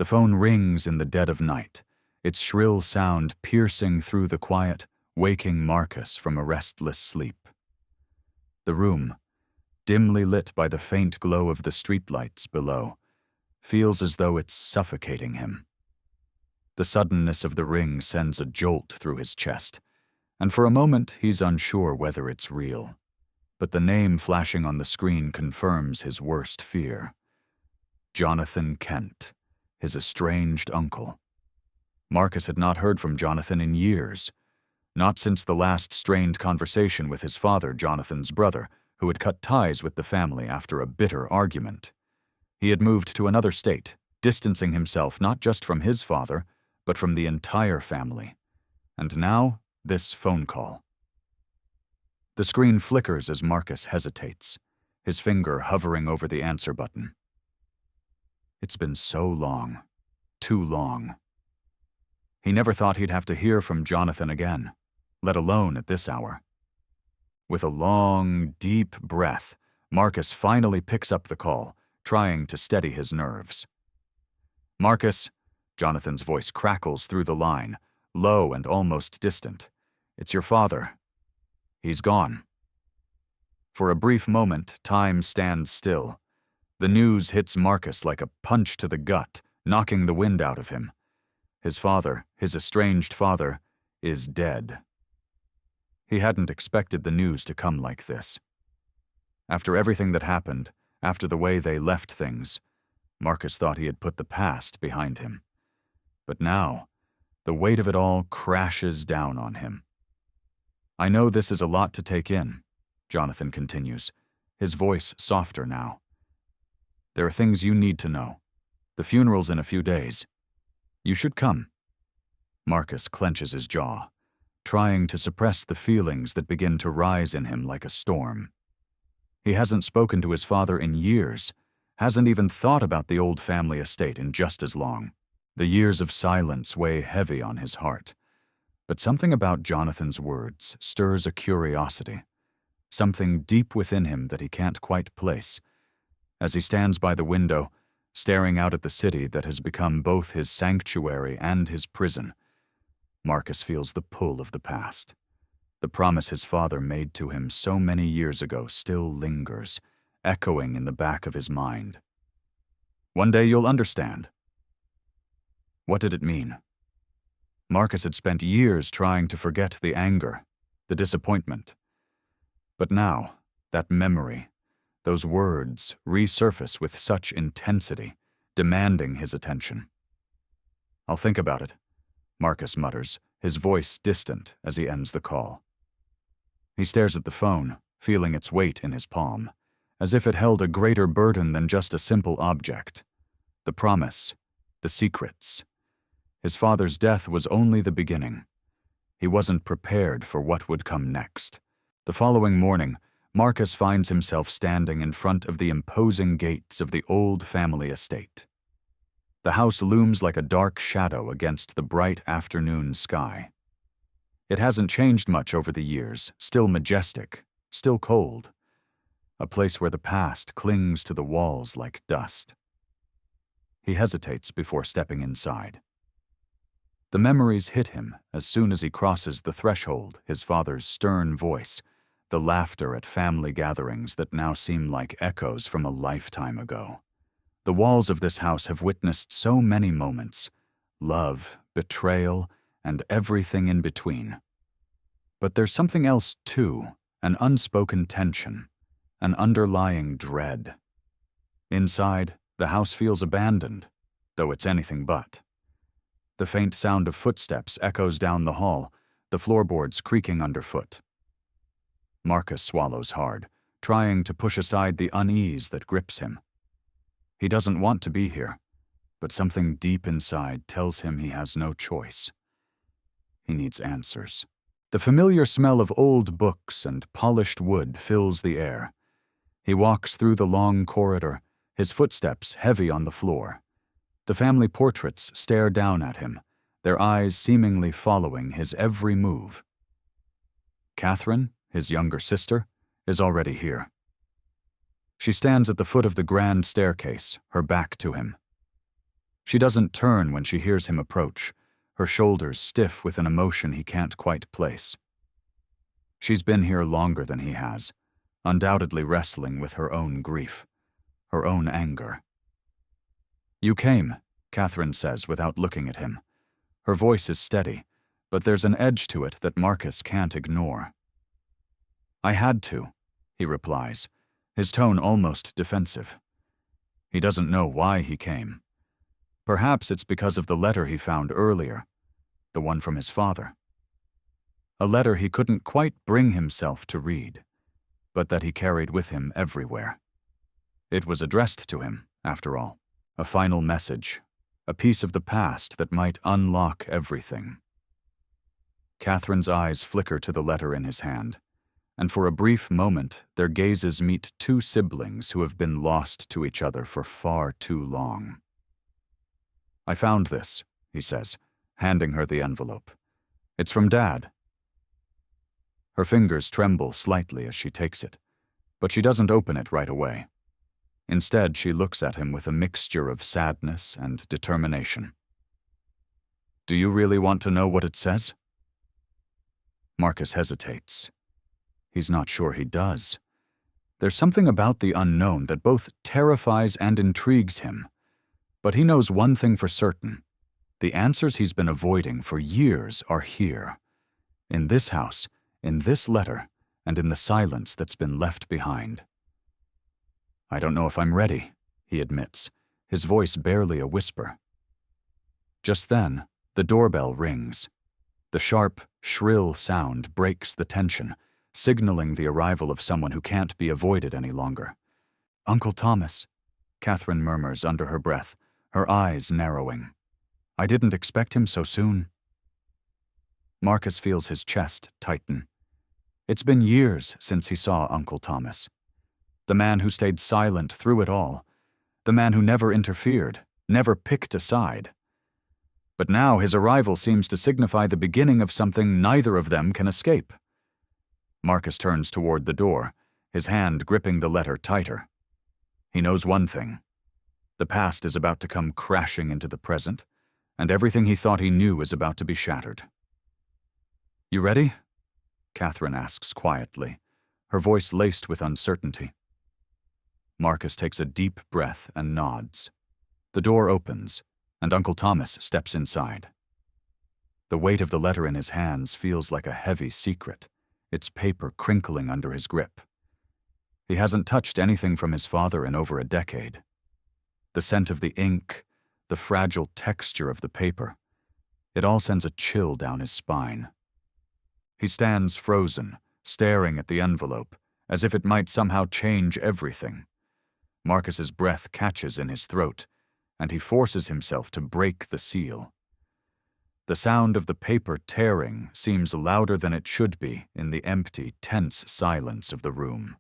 The phone rings in the dead of night, its shrill sound piercing through the quiet, waking Marcus from a restless sleep. The room, dimly lit by the faint glow of the streetlights below, feels as though it's suffocating him. The suddenness of the ring sends a jolt through his chest, and for a moment he's unsure whether it's real. But the name flashing on the screen confirms his worst fear. Jonathan Kent, his estranged uncle. Marcus had not heard from Jonathan in years, not since the last strained conversation with his father, Jonathan's brother, who had cut ties with the family after a bitter argument. He had moved to another state, distancing himself not just from his father, but from the entire family. And now, this phone call. The screen flickers as Marcus hesitates, his finger hovering over the answer button. It's been so long, too long. He never thought he'd have to hear from Jonathan again, let alone at this hour. With a long, deep breath, Marcus finally picks up the call, trying to steady his nerves. "Marcus," Jonathan's voice crackles through the line, low and almost distant. "It's your father. He's gone." For a brief moment, time stands still. The news hits Marcus like a punch to the gut, knocking the wind out of him. His father, his estranged father, is dead. He hadn't expected the news to come like this. After everything that happened, after the way they left things, Marcus thought he had put the past behind him. But now, the weight of it all crashes down on him. "I know this is a lot to take in," Jonathan continues, his voice softer now. "There are things you need to know. The funeral's in a few days. You should come." Marcus clenches his jaw, trying to suppress the feelings that begin to rise in him like a storm. He hasn't spoken to his father in years, hasn't even thought about the old family estate in just as long. The years of silence weigh heavy on his heart. But something about Jonathan's words stirs a curiosity, something deep within him that he can't quite place. As he stands by the window, staring out at the city that has become both his sanctuary and his prison, Marcus feels the pull of the past. The promise his father made to him so many years ago still lingers, echoing in the back of his mind. "One day you'll understand." What did it mean? Marcus had spent years trying to forget the anger, the disappointment. But now, that memory, those words resurface with such intensity, demanding his attention. "I'll think about it," Marcus mutters, his voice distant as he ends the call. He stares at the phone, feeling its weight in his palm, as if it held a greater burden than just a simple object. The promise, the secrets. His father's death was only the beginning. He wasn't prepared for what would come next. The following morning, Marcus finds himself standing in front of the imposing gates of the old family estate. The house looms like a dark shadow against the bright afternoon sky. It hasn't changed much over the years, still majestic, still cold. A place where the past clings to the walls like dust. He hesitates before stepping inside. The memories hit him as soon as he crosses the threshold, his father's stern voice, the laughter at family gatherings that now seem like echoes from a lifetime ago. The walls of this house have witnessed so many moments, love, betrayal, and everything in between. But there's something else too, an unspoken tension, an underlying dread. Inside, the house feels abandoned, though it's anything but. The faint sound of footsteps echoes down the hall, the floorboards creaking underfoot. Marcus swallows hard, trying to push aside the unease that grips him. He doesn't want to be here, but something deep inside tells him he has no choice. He needs answers. The familiar smell of old books and polished wood fills the air. He walks through the long corridor, his footsteps heavy on the floor. The family portraits stare down at him, their eyes seemingly following his every move. Catherine, his younger sister, is already here. She stands at the foot of the grand staircase, her back to him. She doesn't turn when she hears him approach, her shoulders stiff with an emotion he can't quite place. She's been here longer than he has, undoubtedly wrestling with her own grief, her own anger. "You came," Catherine says without looking at him. Her voice is steady, but there's an edge to it that Marcus can't ignore. "I had to," he replies, his tone almost defensive. He doesn't know why he came. Perhaps it's because of the letter he found earlier, the one from his father. A letter he couldn't quite bring himself to read, but that he carried with him everywhere. It was addressed to him, after all, a final message, a piece of the past that might unlock everything. Catherine's eyes flicker to the letter in his hand, and for a brief moment their gazes meet two siblings who have been lost to each other for far too long. "I found this," he says, handing her the envelope. "It's from Dad." Her fingers tremble slightly as she takes it, but she doesn't open it right away. Instead, she looks at him with a mixture of sadness and determination. "Do you really want to know what it says?" Marcus hesitates. He's not sure he does. There's something about the unknown that both terrifies and intrigues him. But he knows one thing for certain. The answers he's been avoiding for years are here. In this house, in this letter, and in the silence that's been left behind. "I don't know if I'm ready," he admits, his voice barely a whisper. Just then, the doorbell rings. The sharp, shrill sound breaks the tension, signaling the arrival of someone who can't be avoided any longer. "Uncle Thomas," Catherine murmurs under her breath, her eyes narrowing. "I didn't expect him so soon." Marcus feels his chest tighten. It's been years since he saw Uncle Thomas. The man who stayed silent through it all. The man who never interfered, never picked a side. But now his arrival seems to signify the beginning of something neither of them can escape. Marcus turns toward the door, his hand gripping the letter tighter. He knows one thing. The past is about to come crashing into the present, and everything he thought he knew is about to be shattered. "You ready?" Catherine asks quietly, her voice laced with uncertainty. Marcus takes a deep breath and nods. The door opens, and Uncle Thomas steps inside. The weight of the letter in his hands feels like a heavy secret, its paper crinkling under his grip. He hasn't touched anything from his father in over a decade. The scent of the ink, the fragile texture of the paper, it all sends a chill down his spine. He stands frozen, staring at the envelope, as if it might somehow change everything. Marcus's breath catches in his throat, and he forces himself to break the seal. The sound of the paper tearing seems louder than it should be in the empty, tense silence of the room.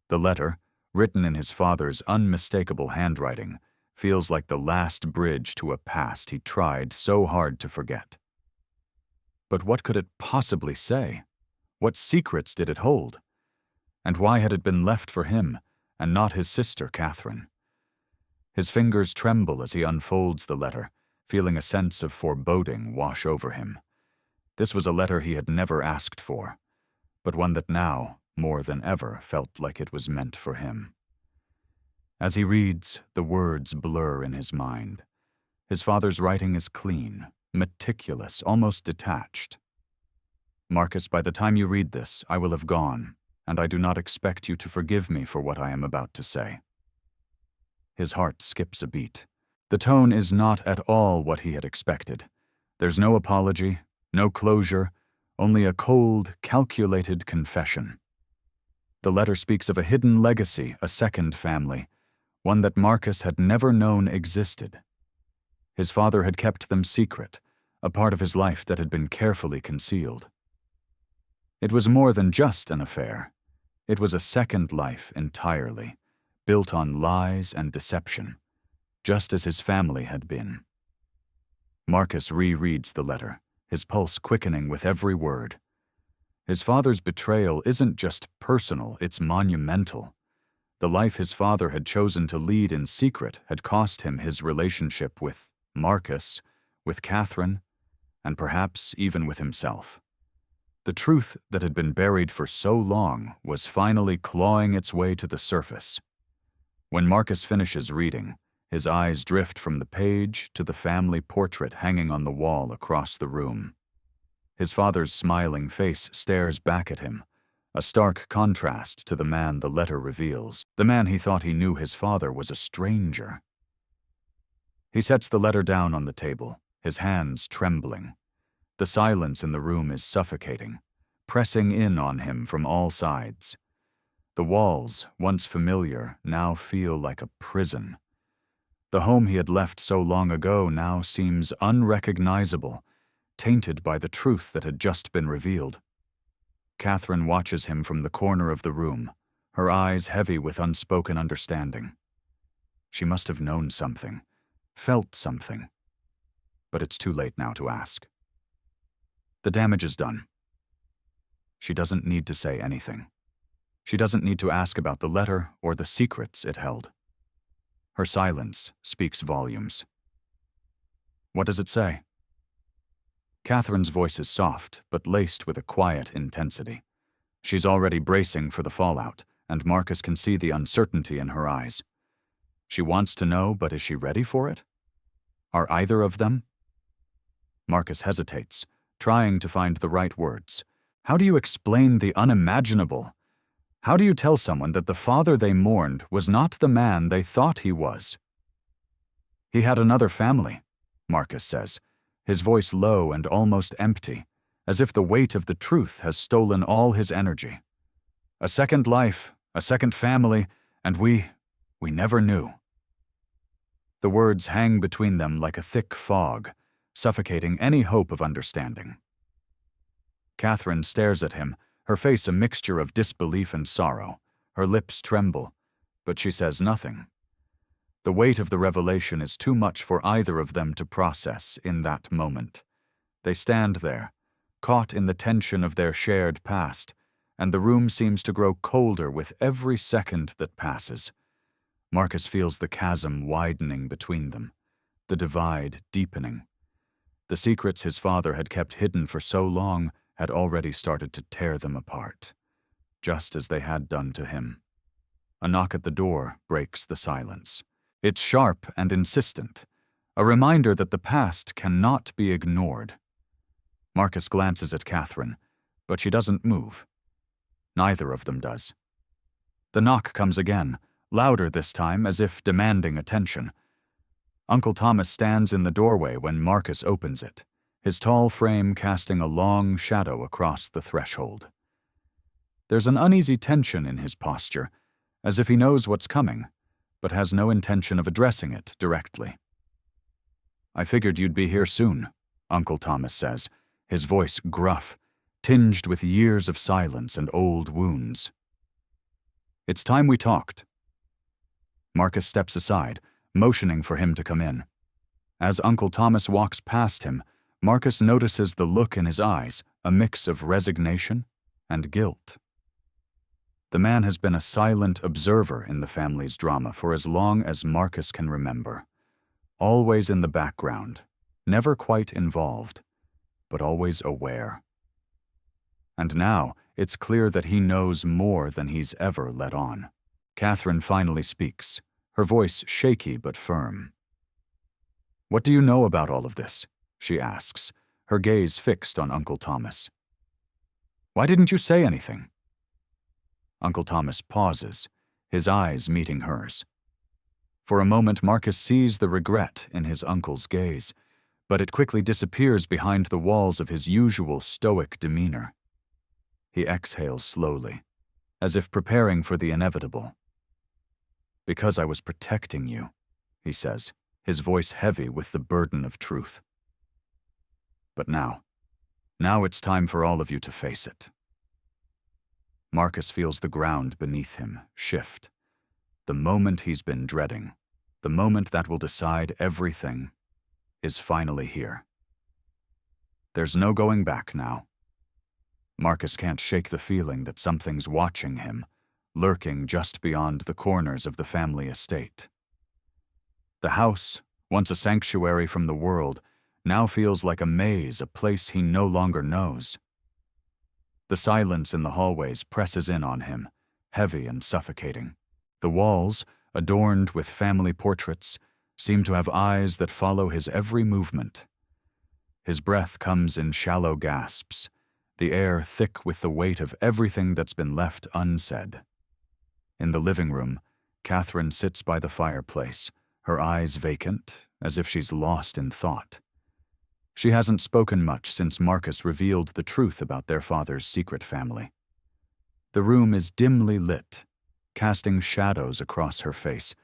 The letter, written in his father's unmistakable handwriting, feels like the last bridge to a past he tried so hard to forget. But what could it possibly say? What secrets did it hold? And why had it been left for him, and not his sister Catherine? His fingers tremble as he unfolds the letter, feeling a sense of foreboding wash over him. This was a letter he had never asked for, but one that now, more than ever, felt like it was meant for him. As he reads, the words blur in his mind. His father's writing is clean, meticulous, almost detached. "Marcus, by the time you read this, I will have gone, and I do not expect you to forgive me for what I am about to say." His heart skips a beat. The tone is not at all what he had expected. There's no apology, no closure, only a cold, calculated confession. The letter speaks of a hidden legacy, a second family, one that Marcus had never known existed. His father had kept them secret, a part of his life that had been carefully concealed. It was more than just an affair. It was a second life entirely, built on lies and deception, just as his family had been. Marcus rereads the letter, his pulse quickening with every word. His father's betrayal isn't just personal, it's monumental. The life his father had chosen to lead in secret had cost him his relationship with Marcus, with Catherine, and perhaps even with himself. The truth that had been buried for so long was finally clawing its way to the surface. When Marcus finishes reading, his eyes drift from the page to the family portrait hanging on the wall across the room. His father's smiling face stares back at him, a stark contrast to the man the letter reveals. The man he thought he knew his father was a stranger. He sets the letter down on the table, his hands trembling. The silence in the room is suffocating, pressing in on him from all sides. The walls, once familiar, now feel like a prison. The home he had left so long ago now seems unrecognizable, tainted by the truth that had just been revealed. Catherine watches him from the corner of the room, her eyes heavy with unspoken understanding. She must have known something, felt something, but it's too late now to ask. The damage is done. She doesn't need to say anything. She doesn't need to ask about the letter or the secrets it held. Her silence speaks volumes. What does it say? Catherine's voice is soft, but laced with a quiet intensity. She's already bracing for the fallout, and Marcus can see the uncertainty in her eyes. She wants to know, but is she ready for it? Are either of them? Marcus hesitates, trying to find the right words. How do you explain the unimaginable? How do you tell someone that the father they mourned was not the man they thought he was? He had another family, Marcus says, his voice low and almost empty, as if the weight of the truth has stolen all his energy. A second life, a second family, and we never knew. The words hang between them like a thick fog, suffocating any hope of understanding. Catherine stares at him, her face a mixture of disbelief and sorrow. Her lips tremble, but she says nothing. The weight of the revelation is too much for either of them to process in that moment. They stand there, caught in the tension of their shared past, and the room seems to grow colder with every second that passes. Marcus feels the chasm widening between them, the divide deepening. The secrets his father had kept hidden for so long had already started to tear them apart, just as they had done to him. A knock at the door breaks the silence. It's sharp and insistent, a reminder that the past cannot be ignored. Marcus glances at Catherine, but she doesn't move. Neither of them does. The knock comes again, louder this time, as if demanding attention. Uncle Thomas stands in the doorway when Marcus opens it, his tall frame casting a long shadow across the threshold. There's an uneasy tension in his posture, as if he knows what's coming, but has no intention of addressing it directly. "I figured you'd be here soon," Uncle Thomas says, his voice gruff, tinged with years of silence and old wounds. "It's time we talked." Marcus steps aside, motioning for him to come in. As Uncle Thomas walks past him, Marcus notices the look in his eyes, a mix of resignation and guilt. The man has been a silent observer in the family's drama for as long as Marcus can remember. Always in the background, never quite involved, but always aware. And now it's clear that he knows more than he's ever let on. Catherine finally speaks, her voice shaky but firm. "What do you know about all of this?" she asks, her gaze fixed on Uncle Thomas. "Why didn't you say anything?" Uncle Thomas pauses, his eyes meeting hers. For a moment, Marcus sees the regret in his uncle's gaze, but it quickly disappears behind the walls of his usual stoic demeanor. He exhales slowly, as if preparing for the inevitable. "Because I was protecting you," he says, his voice heavy with the burden of truth. "But now it's time for all of you to face it." Marcus feels the ground beneath him shift. The moment he's been dreading, the moment that will decide everything, is finally here. There's no going back now. Marcus can't shake the feeling that something's watching him, lurking just beyond the corners of the family estate. The house, once a sanctuary from the world, now feels like a maze, a place he no longer knows. The silence in the hallways presses in on him, heavy and suffocating. The walls, adorned with family portraits, seem to have eyes that follow his every movement. His breath comes in shallow gasps, the air thick with the weight of everything that's been left unsaid. In the living room, Catherine sits by the fireplace, her eyes vacant, as if she's lost in thought. She hasn't spoken much since Marcus revealed the truth about their father's secret family. The room is dimly lit, casting shadows across her face,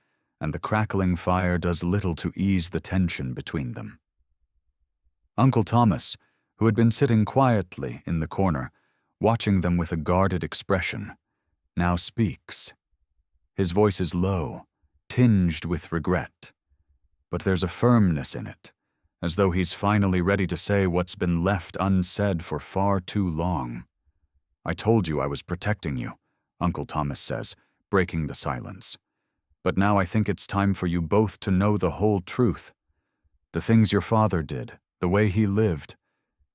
and the crackling fire does little to ease the tension between them. Uncle Thomas, who had been sitting quietly in the corner, watching them with a guarded expression, now speaks. His voice is low, tinged with regret, but there's a firmness in it, as though he's finally ready to say what's been left unsaid for far too long. "I told you I was protecting you," Uncle Thomas says, breaking the silence. "But now I think it's time for you both to know the whole truth. The things your father did, the way he lived.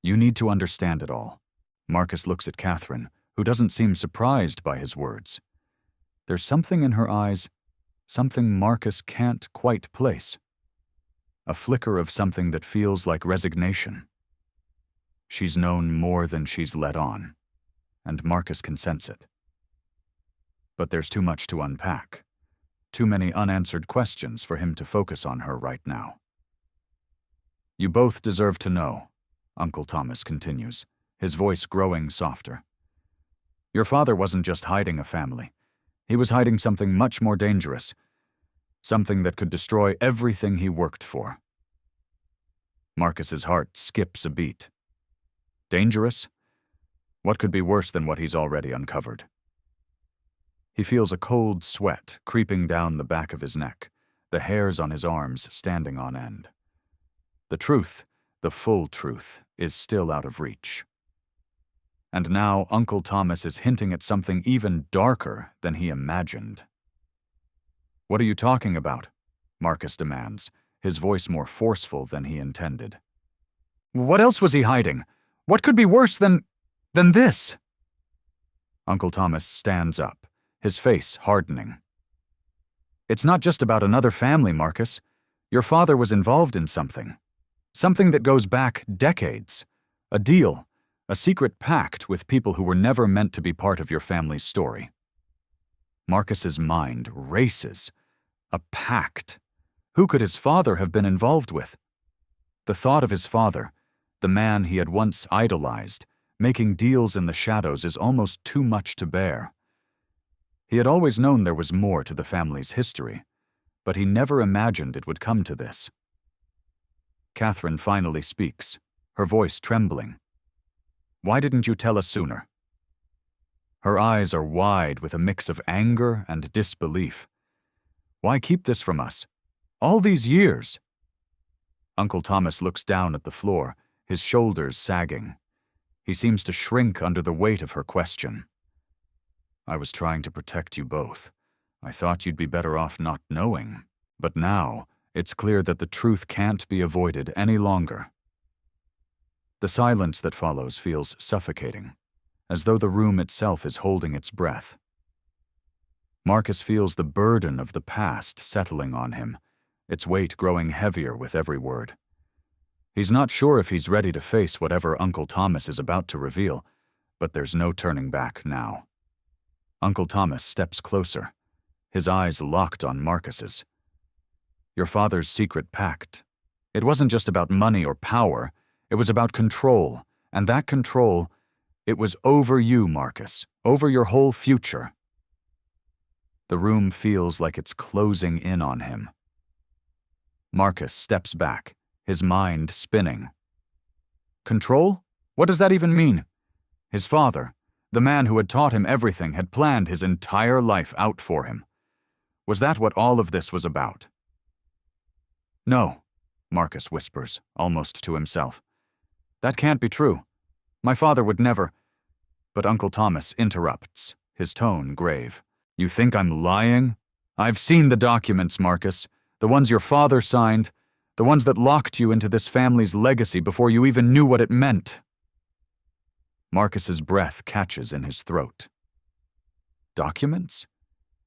You need to understand it all." Marcus looks at Catherine, who doesn't seem surprised by his words. There's something in her eyes, something Marcus can't quite place. A flicker of something that feels like resignation. She's known more than she's let on, and Marcus can sense it. But there's too much to unpack, too many unanswered questions for him to focus on her right now. "You both deserve to know," Uncle Thomas continues, his voice growing softer. "Your father wasn't just hiding a family. He was hiding something much more dangerous, something that could destroy everything he worked for." Marcus's heart skips a beat. Dangerous? What could be worse than what he's already uncovered? He feels a cold sweat creeping down the back of his neck, the hairs on his arms standing on end. The truth, the full truth, is still out of reach. And now Uncle Thomas is hinting at something even darker than he imagined. "What are you talking about?" Marcus demands, his voice more forceful than he intended. "What else was he hiding? What could be worse than this?" Uncle Thomas stands up, his face hardening. "It's not just about another family, Marcus. Your father was involved in something. Something that goes back decades. A deal, a secret pact with people who were never meant to be part of your family's story." Marcus's mind races. A pact. Who could his father have been involved with? The thought of his father, the man he had once idolized, making deals in the shadows is almost too much to bear. He had always known there was more to the family's history, but he never imagined it would come to this. Catherine finally speaks, her voice trembling. "Why didn't you tell us sooner?" Her eyes are wide with a mix of anger and disbelief. "Why keep this from us? All these years?" Uncle Thomas looks down at the floor, his shoulders sagging. He seems to shrink under the weight of her question. "I was trying to protect you both. I thought you'd be better off not knowing. But now, it's clear that the truth can't be avoided any longer." The silence that follows feels suffocating, as though the room itself is holding its breath. Marcus feels the burden of the past settling on him, its weight growing heavier with every word. He's not sure if he's ready to face whatever Uncle Thomas is about to reveal, but there's no turning back now. Uncle Thomas steps closer, his eyes locked on Marcus's. "Your father's secret pact. It wasn't just about money or power, it was about control, and that control, it was over you, Marcus, over your whole future." The room feels like it's closing in on him. Marcus steps back, his mind spinning. Control? What does that even mean? His father, the man who had taught him everything, had planned his entire life out for him. Was that what all of this was about? "No," Marcus whispers, almost to himself. "That can't be true. My father would never—" But Uncle Thomas interrupts, his tone grave. You think I'm lying? I've seen the documents, Marcus. The ones your father signed. The ones that locked you into this family's legacy before you even knew what it meant. Marcus's breath catches in his throat. Documents?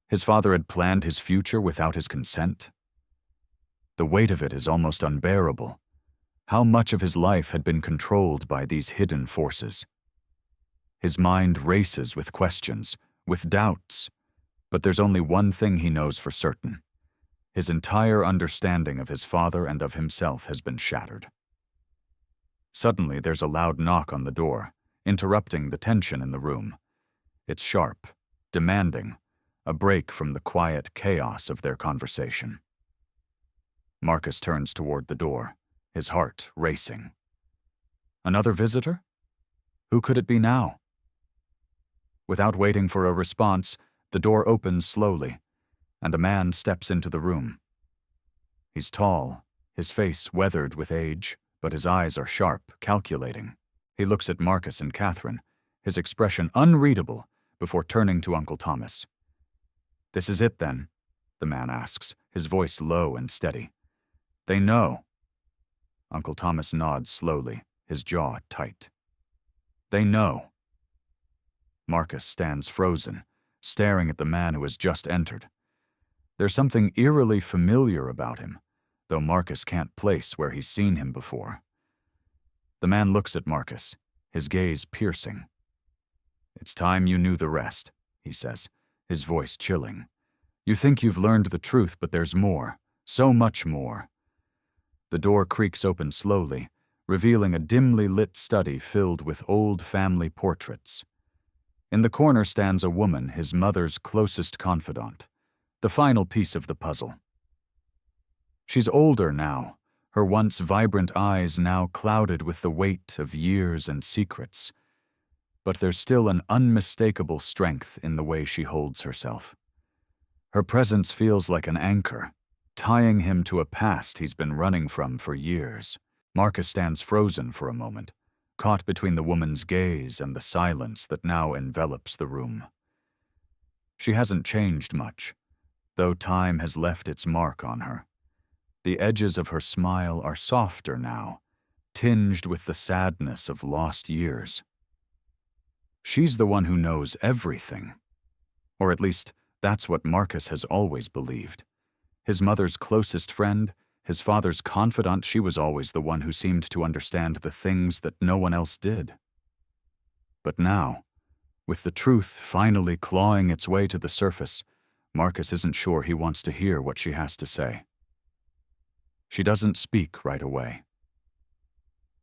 His father had planned his future without his consent? The weight of it is almost unbearable. How much of his life had been controlled by these hidden forces? His mind races with questions, with doubts, but there's only one thing he knows for certain. His entire understanding of his father and of himself has been shattered. Suddenly, there's a loud knock on the door, interrupting the tension in the room. It's sharp, demanding, a break from the quiet chaos of their conversation. Marcus turns toward the door, his heart racing. Another visitor? Who could it be now? Without waiting for a response, the door opens slowly, and a man steps into the room. He's tall, his face weathered with age, but his eyes are sharp, calculating. He looks at Marcus and Catherine, his expression unreadable, before turning to Uncle Thomas. "This is it, then?" the man asks, his voice low and steady. "They know." Uncle Thomas nods slowly, his jaw tight. "They know." Marcus stands frozen, staring at the man who has just entered. There's something eerily familiar about him, though Marcus can't place where he's seen him before. The man looks at Marcus, his gaze piercing. "It's time you knew the rest," he says, his voice chilling. "You think you've learned the truth, but there's more, so much more." The door creaks open slowly, revealing a dimly lit study filled with old family portraits. In the corner stands a woman, his mother's closest confidant, the final piece of the puzzle. She's older now, her once vibrant eyes now clouded with the weight of years and secrets. But there's still an unmistakable strength in the way she holds herself. Her presence feels like an anchor, tying him to a past he's been running from for years. Marcus stands frozen for a moment, caught between the woman's gaze and the silence that now envelops the room. She hasn't changed much, though time has left its mark on her. The edges of her smile are softer now, tinged with the sadness of lost years. She's the one who knows everything. Or at least, that's what Marcus has always believed. His mother's closest friend, his father's confidant, she was always the one who seemed to understand the things that no one else did. But now, with the truth finally clawing its way to the surface, Marcus isn't sure he wants to hear what she has to say. She doesn't speak right away.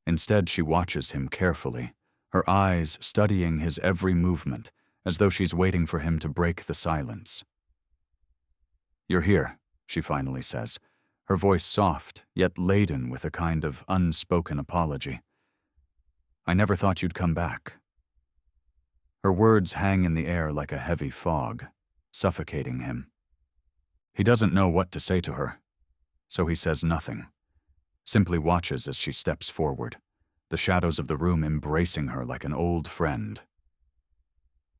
Instead, she watches him carefully, her eyes studying his every movement, as though she's waiting for him to break the silence. "You're here," she finally says, her voice soft, yet laden with a kind of unspoken apology. "I never thought you'd come back." Her words hang in the air like a heavy fog, suffocating him. He doesn't know what to say to her, so he says nothing, simply watches as she steps forward, the shadows of the room embracing her like an old friend.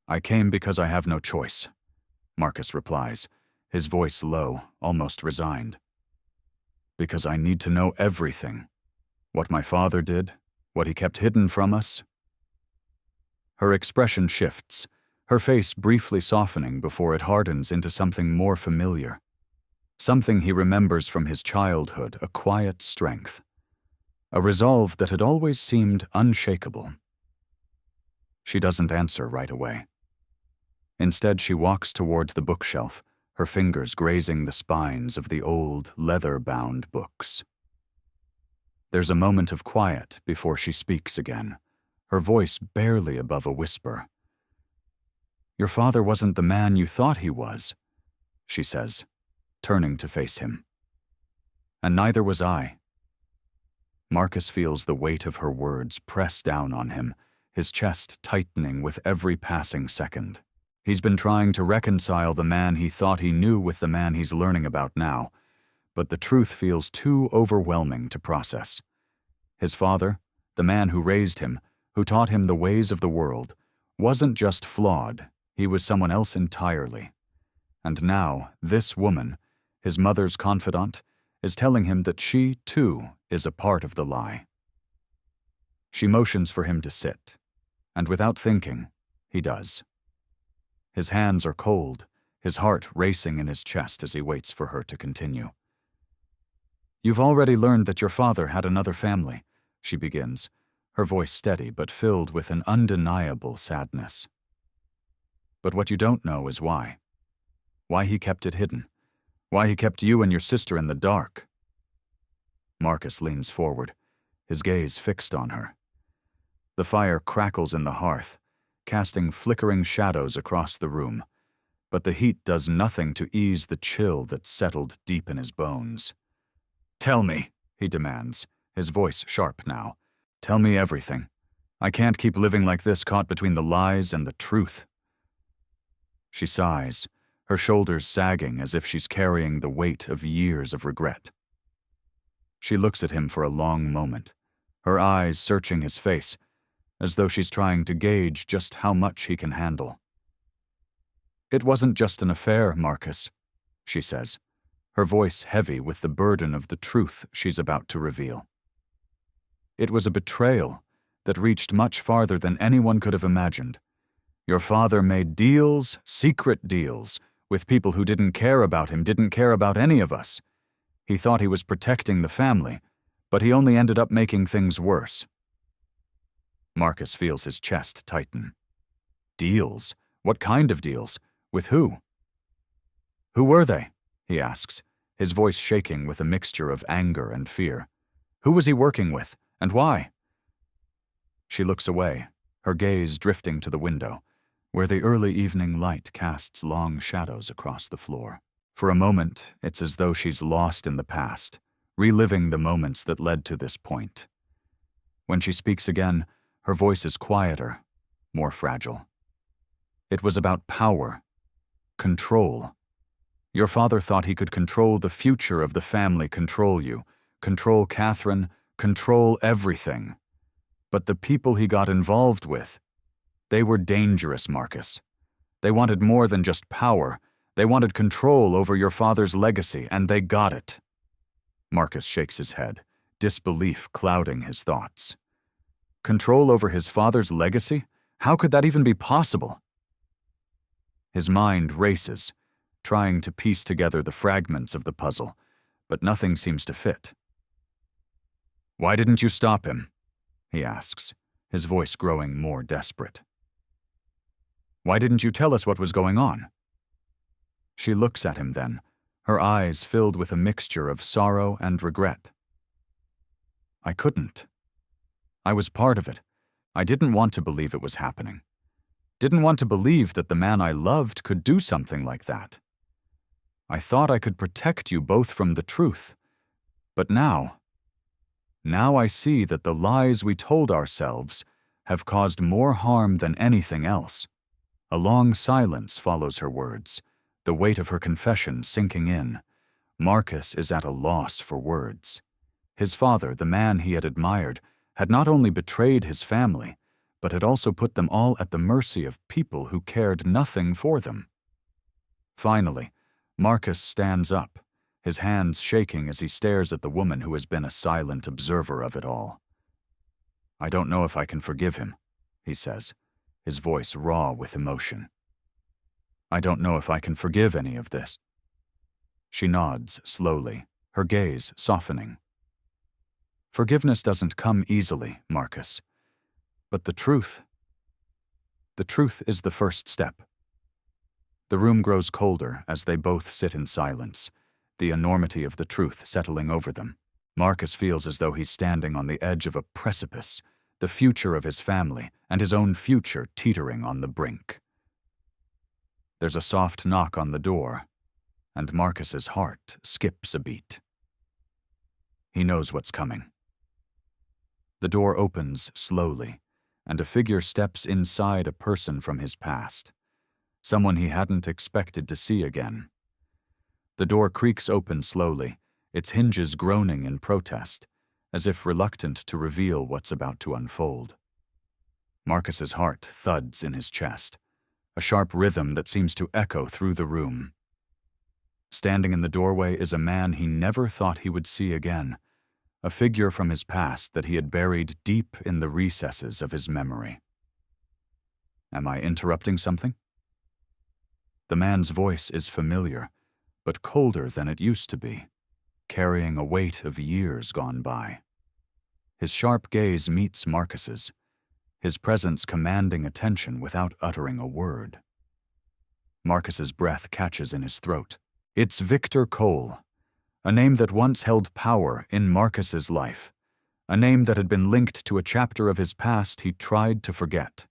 "I came because I have no choice," Marcus replies, his voice low, almost resigned. "Because I need to know everything. What my father did, what he kept hidden from us." Her expression shifts, her face briefly softening before it hardens into something more familiar. Something he remembers from his childhood, a quiet strength. A resolve that had always seemed unshakable. She doesn't answer right away. Instead, she walks toward the bookshelf, her fingers grazing the spines of the old, leather-bound books. There's a moment of quiet before she speaks again, her voice barely above a whisper. "Your father wasn't the man you thought he was," she says, turning to face him. "And neither was I." Marcus feels the weight of her words press down on him, his chest tightening with every passing second. He's been trying to reconcile the man he thought he knew with the man he's learning about now, but the truth feels too overwhelming to process. His father, the man who raised him, who taught him the ways of the world, wasn't just flawed, he was someone else entirely. And now, this woman, his mother's confidant, is telling him that she, too, is a part of the lie. She motions for him to sit, and without thinking, he does. His hands are cold, his heart racing in his chest as he waits for her to continue. "You've already learned that your father had another family," she begins, her voice steady but filled with an undeniable sadness. "But what you don't know is why. Why he kept it hidden. Why he kept you and your sister in the dark." Marcus leans forward, his gaze fixed on her. The fire crackles in the hearth, casting flickering shadows across the room, but the heat does nothing to ease the chill that settled deep in his bones. "Tell me," he demands, his voice sharp now. "Tell me everything. I can't keep living like this, caught between the lies and the truth." She sighs, her shoulders sagging as if she's carrying the weight of years of regret. She looks at him for a long moment, her eyes searching his face, as though she's trying to gauge just how much he can handle. "It wasn't just an affair, Marcus," she says, her voice heavy with the burden of the truth she's about to reveal. "It was a betrayal that reached much farther than anyone could have imagined. Your father made deals, secret deals, with people who didn't care about him, didn't care about any of us. He thought he was protecting the family, but he only ended up making things worse." Marcus feels his chest tighten. "Deals? What kind of deals? With who?" "Who were they?" he asks, his voice shaking with a mixture of anger and fear. "Who was he working with, and why?" She looks away, her gaze drifting to the window, where the early evening light casts long shadows across the floor. For a moment, it's as though she's lost in the past, reliving the moments that led to this point. When she speaks again, her voice is quieter, more fragile. "It was about power, control. Your father thought he could control the future of the family, control you, control Catherine, control everything. But the people he got involved with, they were dangerous, Marcus. They wanted more than just power. They wanted control over your father's legacy, and they got it." Marcus shakes his head, disbelief clouding his thoughts. Control over his father's legacy? How could that even be possible? His mind races, trying to piece together the fragments of the puzzle, but nothing seems to fit. "Why didn't you stop him?" he asks, his voice growing more desperate. "Why didn't you tell us what was going on?" She looks at him then, her eyes filled with a mixture of sorrow and regret. "I couldn't. I was part of it. I didn't want to believe it was happening. Didn't want to believe that the man I loved could do something like that. I thought I could protect you both from the truth. But now I see that the lies we told ourselves have caused more harm than anything else." A long silence follows her words, the weight of her confession sinking in. Marcus is at a loss for words. His father, the man he had admired, had not only betrayed his family, but had also put them all at the mercy of people who cared nothing for them. Finally, Marcus stands up, his hands shaking as he stares at the woman who has been a silent observer of it all. "I don't know if I can forgive him," he says, his voice raw with emotion. "I don't know if I can forgive any of this." She nods slowly, her gaze softening. "Forgiveness doesn't come easily, Marcus. But the truth is the first step." The room grows colder as they both sit in silence, the enormity of the truth settling over them. Marcus feels as though he's standing on the edge of a precipice, the future of his family and his own future teetering on the brink. There's a soft knock on the door, and Marcus's heart skips a beat. He knows what's coming. The door opens slowly, and a figure steps inside, a person from his past, someone he hadn't expected to see again. The door creaks open slowly, its hinges groaning in protest, as if reluctant to reveal what's about to unfold. Marcus's heart thuds in his chest, a sharp rhythm that seems to echo through the room. Standing in the doorway is a man he never thought he would see again, a figure from his past that he had buried deep in the recesses of his memory. Am I interrupting something? The man's voice is familiar, but colder than it used to be, carrying a weight of years gone by. His sharp gaze meets Marcus's, his presence commanding attention without uttering a word. Marcus's breath catches in his throat. It's Victor Cole, a name that once held power in Marcus's life, a name that had been linked to a chapter of his past he tried to forget.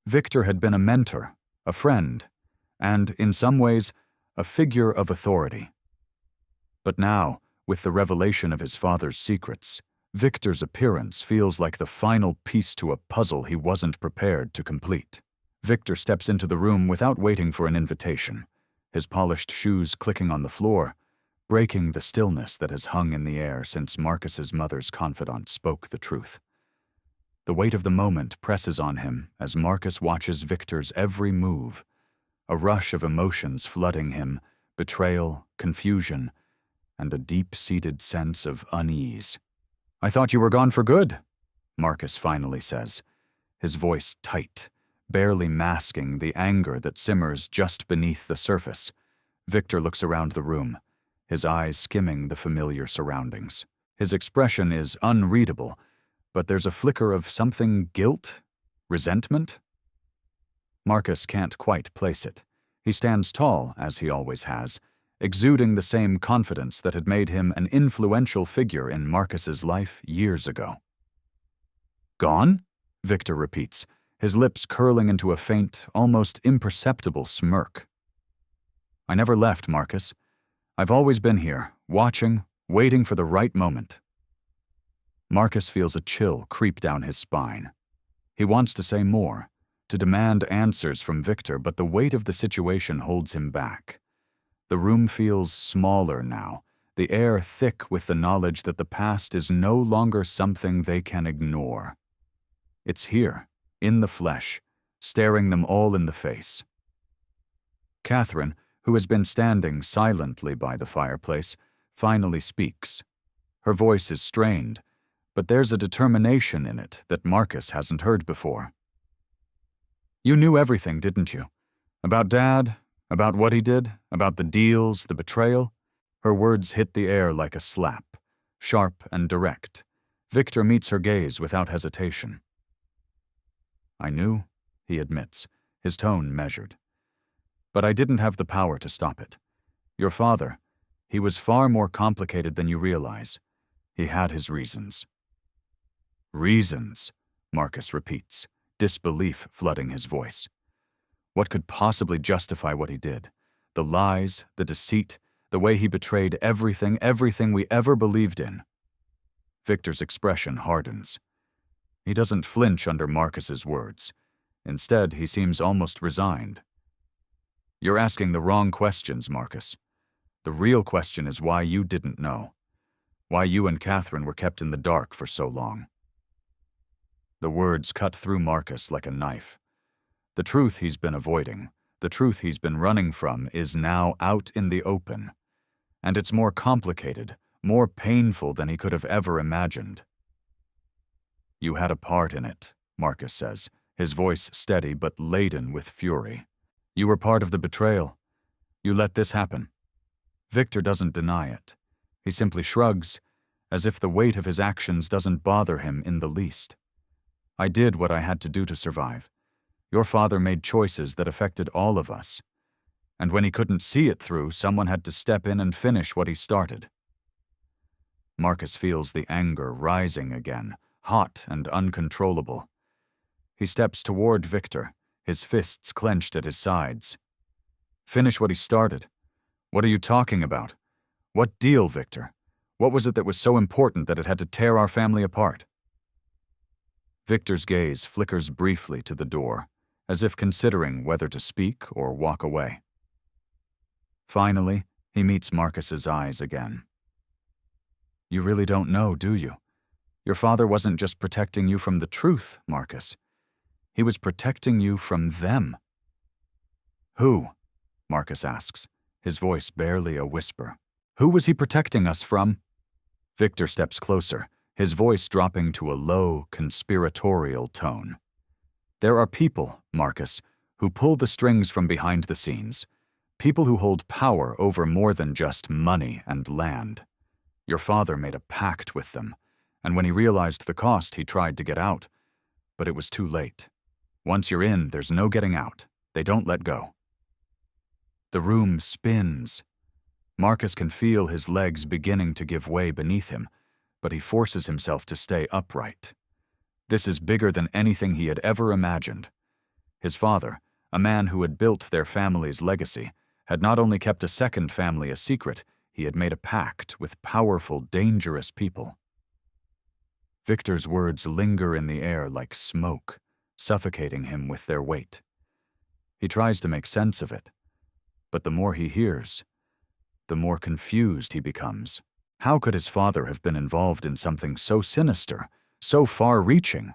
Victor had been a mentor, a friend, and, in some ways, a figure of authority. But now, with the revelation of his father's secrets, Victor's appearance feels like the final piece to a puzzle he wasn't prepared to complete. Victor steps into the room without waiting for an invitation, his polished shoes clicking on the floor, breaking the stillness that has hung in the air since Marcus's mother's confidant spoke the truth. The weight of the moment presses on him as Marcus watches Victor's every move, a rush of emotions flooding him, betrayal, confusion, and a deep-seated sense of unease. "I thought you were gone for good," Marcus finally says, his voice tight, barely masking the anger that simmers just beneath the surface. Victor looks around the room, his eyes skimming the familiar surroundings. His expression is unreadable, but there's a flicker of something guilt? Resentment? Marcus can't quite place it. He stands tall, as he always has, exuding the same confidence that had made him an influential figure in Marcus's life years ago. "Gone?" Victor repeats, his lips curling into a faint, almost imperceptible smirk. "I never left, Marcus. I've always been here, watching, waiting for the right moment." Marcus feels a chill creep down his spine. He wants to say more, to demand answers from Victor, but the weight of the situation holds him back. The room feels smaller now, the air thick with the knowledge that the past is no longer something they can ignore. It's here, in the flesh, staring them all in the face. Catherine, who has been standing silently by the fireplace, finally speaks. Her voice is strained, but there's a determination in it that Marcus hasn't heard before. "You knew everything, didn't you? About Dad? About what he did? About the deals, the betrayal?" Her words hit the air like a slap, sharp and direct. Victor meets her gaze without hesitation. "I knew," he admits, his tone measured. "But I didn't have the power to stop it. Your father, he was far more complicated than you realize. He had his reasons." "Reasons," Marcus repeats, disbelief flooding his voice. What could possibly justify what he did? The lies, the deceit, the way he betrayed everything we ever believed in. Victor's expression hardens. He doesn't flinch under Marcus's words. Instead, he seems almost resigned. "You're asking the wrong questions, Marcus. The real question is why you didn't know. Why you and Catherine were kept in the dark for so long." The words cut through Marcus like a knife. The truth he's been avoiding, the truth he's been running from, is now out in the open. And it's more complicated, more painful than he could have ever imagined. "You had a part in it," Marcus says, his voice steady but laden with fury. "You were part of the betrayal. You let this happen." Victor doesn't deny it. He simply shrugs, as if the weight of his actions doesn't bother him in the least. "I did what I had to do to survive. Your father made choices that affected all of us. And when he couldn't see it through, someone had to step in and finish what he started." Marcus feels the anger rising again, hot and uncontrollable. He steps toward Victor, his fists clenched at his sides. "Finish what he started? What are you talking about? What deal, Victor? What was it that was so important that it had to tear our family apart?" Victor's gaze flickers briefly to the door, as if considering whether to speak or walk away. Finally, he meets Marcus's eyes again. "You really don't know, do you? Your father wasn't just protecting you from the truth, Marcus. He was protecting you from them." "Who?" Marcus asks, his voice barely a whisper. Who was he protecting us from? Victor steps closer, his voice dropping to a low, conspiratorial tone. There are people, Marcus, who pull the strings from behind the scenes. People who hold power over more than just money and land. Your father made a pact with them, and when he realized the cost, he tried to get out. But it was too late. Once you're in, there's no getting out. They don't let go. The room spins. Marcus can feel his legs beginning to give way beneath him, but he forces himself to stay upright. This is bigger than anything he had ever imagined. His father, a man who had built their family's legacy, had not only kept a second family a secret, he had made a pact with powerful, dangerous people. Victor's words linger in the air like smoke, suffocating him with their weight. He tries to make sense of it, but the more he hears, the more confused he becomes. How could his father have been involved in something so sinister, so far-reaching?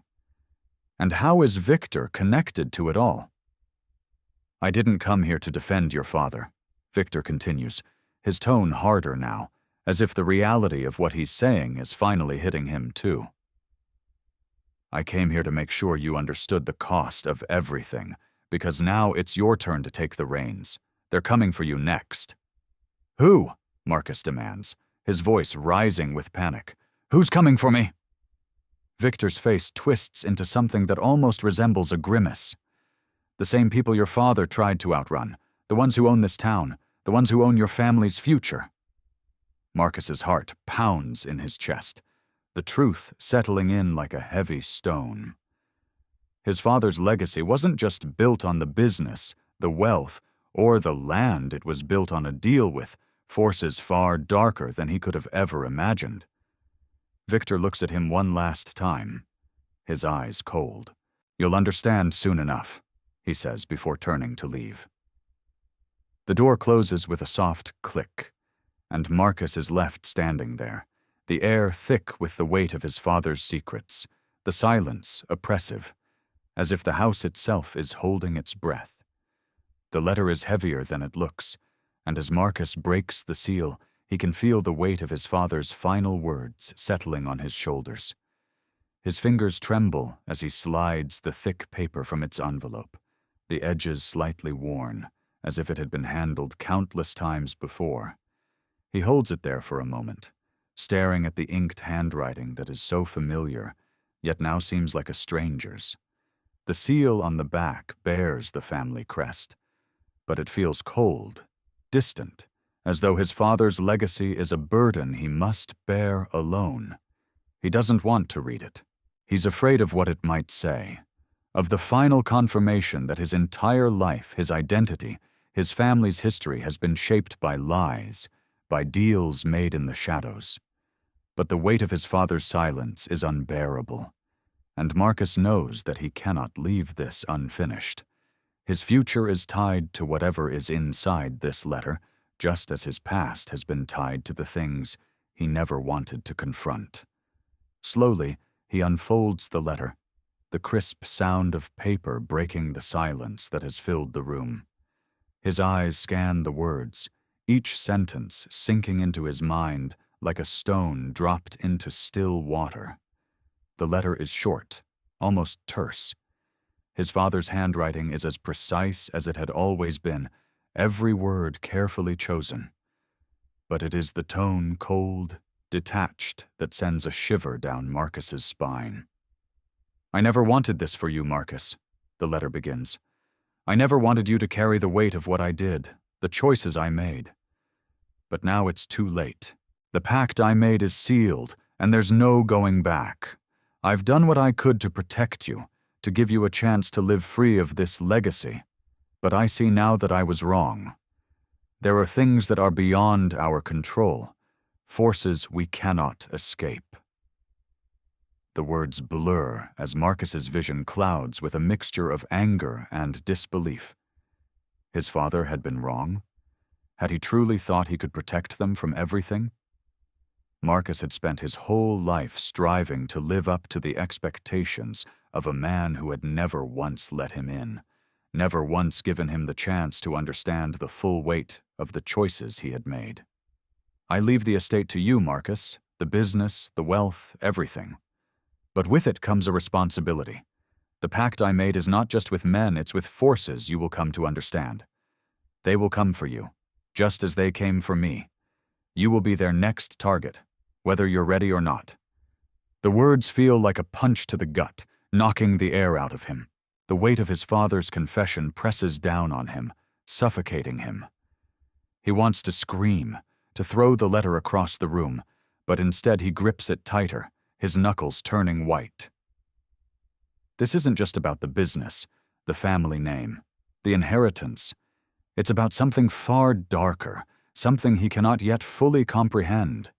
And how is Victor connected to it all? I didn't come here to defend your father, Victor continues, his tone harder now, as if the reality of what he's saying is finally hitting him too. I came here to make sure you understood the cost of everything, because now it's your turn to take the reins. They're coming for you next. Who? Marcus demands, his voice rising with panic. Who's coming for me? Victor's face twists into something that almost resembles a grimace. The same people your father tried to outrun, the ones who own this town, the ones who own your family's future. Marcus's heart pounds in his chest, the truth settling in like a heavy stone. His father's legacy wasn't just built on the business, the wealth, or the land. It was built on a deal with forces far darker than he could have ever imagined. Victor looks at him one last time, his eyes cold. You'll understand soon enough, he says before turning to leave. The door closes with a soft click, and Marcus is left standing there, the air thick with the weight of his father's secrets, the silence oppressive, as if the house itself is holding its breath. The letter is heavier than it looks, and as Marcus breaks the seal, he can feel the weight of his father's final words settling on his shoulders. His fingers tremble as he slides the thick paper from its envelope, the edges slightly worn, as if it had been handled countless times before. He holds it there for a moment, staring at the inked handwriting that is so familiar, yet now seems like a stranger's. The seal on the back bears the family crest, but it feels cold, distant, as though his father's legacy is a burden he must bear alone. He doesn't want to read it. He's afraid of what it might say, of the final confirmation that his entire life, his identity, his family's history has been shaped by lies, by deals made in the shadows. But the weight of his father's silence is unbearable, and Marcus knows that he cannot leave this unfinished. His future is tied to whatever is inside this letter, just as his past has been tied to the things he never wanted to confront. Slowly, he unfolds the letter, the crisp sound of paper breaking the silence that has filled the room. His eyes scan the words, each sentence sinking into his mind like a stone dropped into still water. The letter is short, almost terse. His father's handwriting is as precise as it had always been, every word carefully chosen. But it is the tone cold, detached, that sends a shiver down Marcus's spine. I never wanted this for you, Marcus, the letter begins. I never wanted you to carry the weight of what I did, the choices I made. But now it's too late. The pact I made is sealed, and there's no going back. I've done what I could to protect you, to give you a chance to live free of this legacy. But I see now that I was wrong. There are things that are beyond our control, forces we cannot escape. The words blur as Marcus's vision clouds with a mixture of anger and disbelief. His father had been wrong? Had he truly thought he could protect them from everything? Marcus had spent his whole life striving to live up to the expectations of a man who had never once let him in, never once given him the chance to understand the full weight of the choices he had made. I leave the estate to you, Marcus, the business, the wealth, everything. But with it comes a responsibility. The pact I made is not just with men, it's with forces you will come to understand. They will come for you, just as they came for me. You will be their next target, whether you're ready or not. The words feel like a punch to the gut, knocking the air out of him. The weight of his father's confession presses down on him, suffocating him. He wants to scream, to throw the letter across the room, but instead he grips it tighter, his knuckles turning white. This isn't just about the business, the family name, the inheritance. It's about something far darker, something he cannot yet fully comprehend.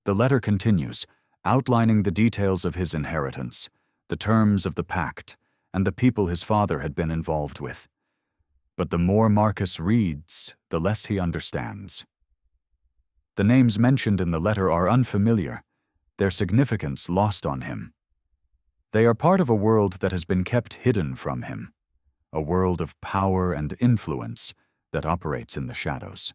The letter continues, outlining the details of his inheritance, the terms of the pact, and the people his father had been involved with. But the more Marcus reads, the less he understands. The names mentioned in the letter are unfamiliar, their significance lost on him. They are part of a world that has been kept hidden from him, a world of power and influence that operates in the shadows.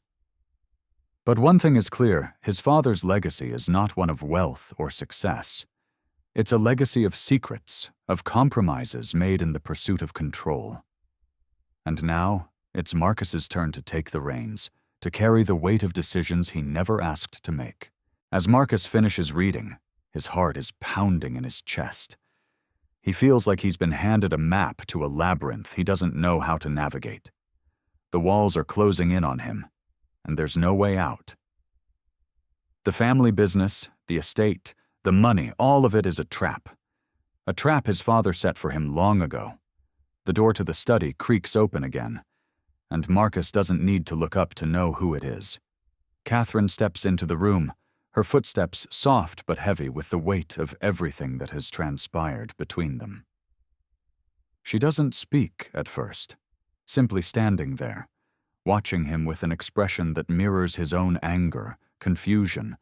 But one thing is clear, his father's legacy is not one of wealth or success. It's a legacy of secrets, of compromises made in the pursuit of control. And now, it's Marcus's turn to take the reins, to carry the weight of decisions he never asked to make. As Marcus finishes reading, his heart is pounding in his chest. He feels like he's been handed a map to a labyrinth he doesn't know how to navigate. The walls are closing in on him, and there's no way out. The family business, the estate, the money, all of it is a trap. A trap his father set for him long ago. The door to the study creaks open again, and Marcus doesn't need to look up to know who it is. Catherine steps into the room, her footsteps soft but heavy with the weight of everything that has transpired between them. She doesn't speak at first, simply standing there, watching him with an expression that mirrors his own anger, confusion,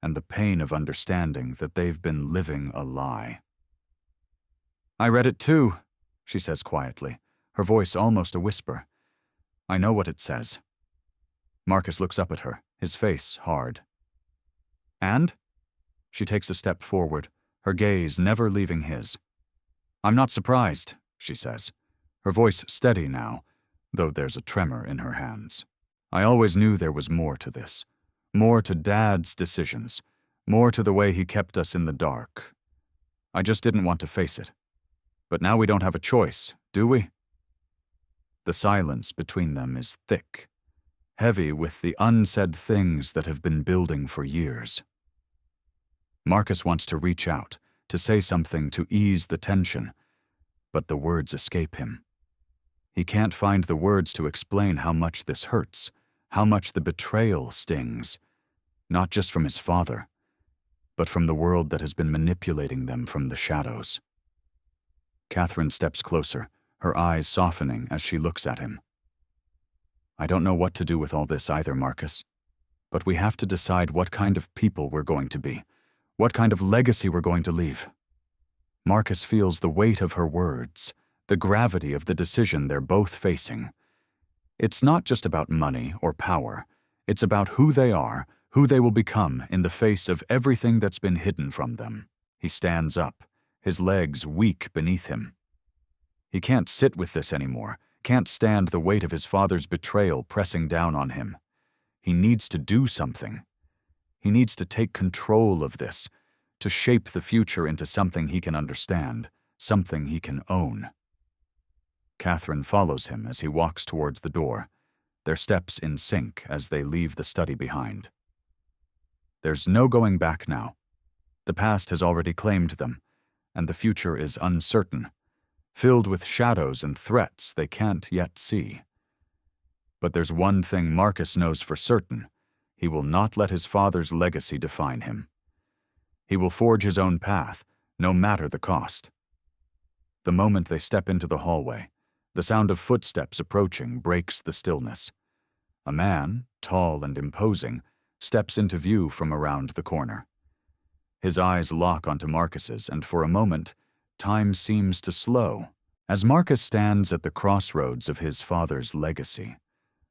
and the pain of understanding that they've been living a lie. "I read it too," she says quietly, her voice almost a whisper. "I know what it says." Marcus looks up at her, his face hard. "And?" She takes a step forward, her gaze never leaving his. "I'm not surprised," she says, her voice steady now, though there's a tremor in her hands. "I always knew there was more to this. More to Dad's decisions. More to the way he kept us in the dark. I just didn't want to face it. But now we don't have a choice, do we?" The silence between them is thick, heavy with the unsaid things that have been building for years. Marcus wants to reach out, to say something to ease the tension, but the words escape him. He can't find the words to explain how much this hurts, how much the betrayal stings, not just from his father, but from the world that has been manipulating them from the shadows. Catherine steps closer, her eyes softening as she looks at him. "I don't know what to do with all this either, Marcus, but we have to decide what kind of people we're going to be, what kind of legacy we're going to leave." Marcus feels the weight of her words, the gravity of the decision they're both facing. It's not just about money or power. It's about who they are, who they will become in the face of everything that's been hidden from them. He stands up, his legs weak beneath him. He can't sit with this anymore, can't stand the weight of his father's betrayal pressing down on him. He needs to do something. He needs to take control of this, to shape the future into something he can understand, something he can own. Catherine follows him as he walks towards the door, their steps in sync as they leave the study behind. There's no going back now. The past has already claimed them, and the future is uncertain, filled with shadows and threats they can't yet see. But there's one thing Marcus knows for certain: he will not let his father's legacy define him. He will forge his own path, no matter the cost. The moment they step into the hallway, the sound of footsteps approaching breaks the stillness. A man, tall and imposing, steps into view from around the corner. His eyes lock onto Marcus's, and for a moment, time seems to slow, As Marcus stands at the crossroads of his father's legacy,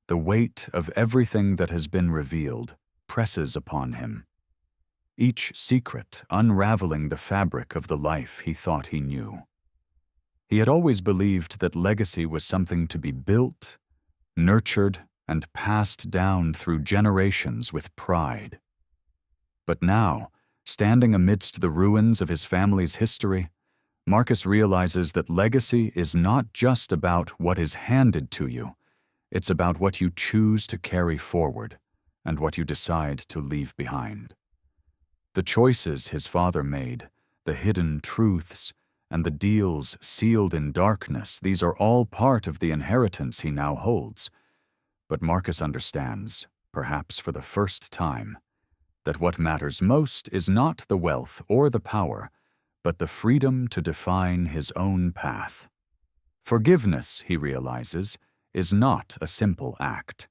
the weight of everything that has been revealed presses upon him, each secret unraveling the fabric of the life he thought he knew. He had always believed that legacy was something to be built, nurtured, and passed down through generations with pride. But now, standing amidst the ruins of his family's history, Marcus realizes that legacy is not just about what is handed to you, it's about what you choose to carry forward and what you decide to leave behind. The choices his father made, the hidden truths, and the deals sealed in darkness, these are all part of the inheritance he now holds. But Marcus understands, perhaps for the first time, that what matters most is not the wealth or the power, but the freedom to define his own path. Forgiveness, he realizes, is not a simple act,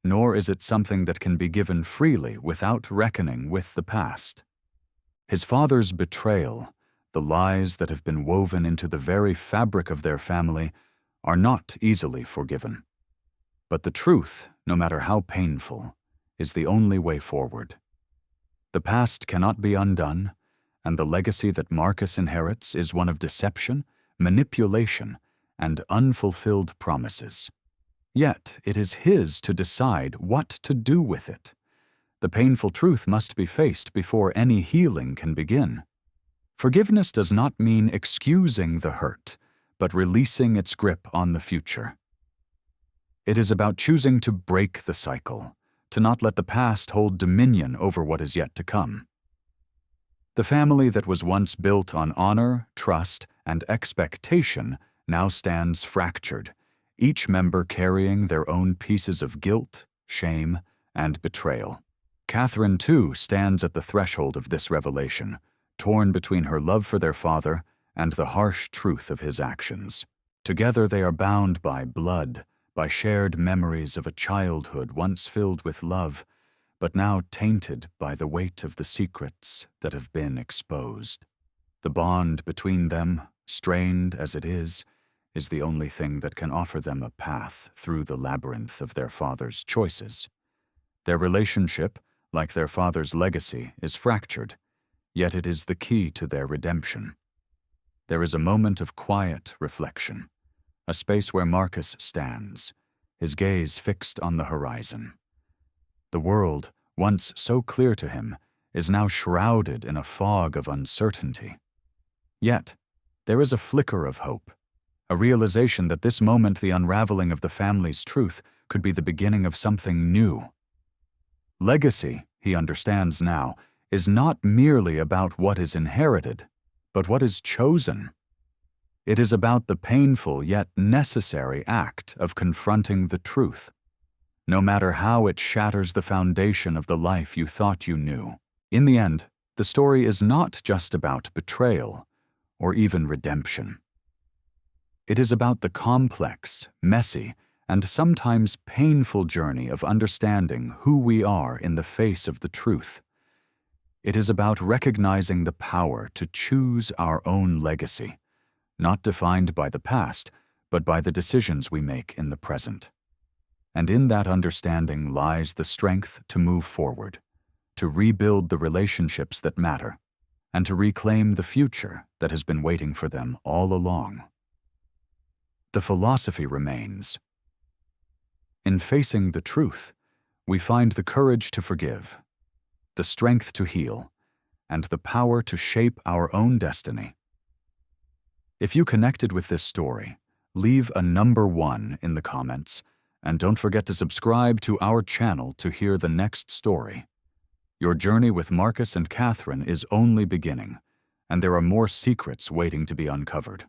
nor is it something that can be given freely without reckoning with the past. His father's betrayal, the lies that have been woven into the very fabric of their family, are not easily forgiven. But the truth, no matter how painful, is the only way forward. The past cannot be undone, and the legacy that Marcus inherits is one of deception, manipulation, and unfulfilled promises. Yet it is his to decide what to do with it. The painful truth must be faced before any healing can begin. Forgiveness does not mean excusing the hurt, but releasing its grip on the future. It is about choosing to break the cycle, to not let the past hold dominion over what is yet to come. The family that was once built on honor, trust, and expectation now stands fractured, each member carrying their own pieces of guilt, shame, and betrayal. Catherine, too, stands at the threshold of this revelation, torn between her love for their father and the harsh truth of his actions. Together they are bound by blood, by shared memories of a childhood once filled with love, but now tainted by the weight of the secrets that have been exposed. The bond between them, strained as it is the only thing that can offer them a path through the labyrinth of their father's choices. Their relationship, like their father's legacy, is fractured, yet it is the key to their redemption. There is a moment of quiet reflection, a space where Marcus stands, his gaze fixed on the horizon. The world, once so clear to him, is now shrouded in a fog of uncertainty. Yet, there is a flicker of hope, a realization that this moment, the unraveling of the family's truth, could be the beginning of something new. Legacy, he understands now, is not merely about what is inherited, but what is chosen. It is about the painful yet necessary act of confronting the truth, no matter how it shatters the foundation of the life you thought you knew. In the end, the story is not just about betrayal or even redemption. It is about the complex, messy, and sometimes painful journey of understanding who we are in the face of the truth. It is about recognizing the power to choose our own legacy, not defined by the past, but by the decisions we make in the present. And in that understanding lies the strength to move forward, to rebuild the relationships that matter, and to reclaim the future that has been waiting for them all along. The philosophy remains. In facing the truth, we find the courage to forgive, the strength to heal, and the power to shape our own destiny. If you connected with this story, leave a number 1 in the comments, and don't forget to subscribe to our channel to hear the next story. Your journey with Marcus and Catherine is only beginning, and there are more secrets waiting to be uncovered.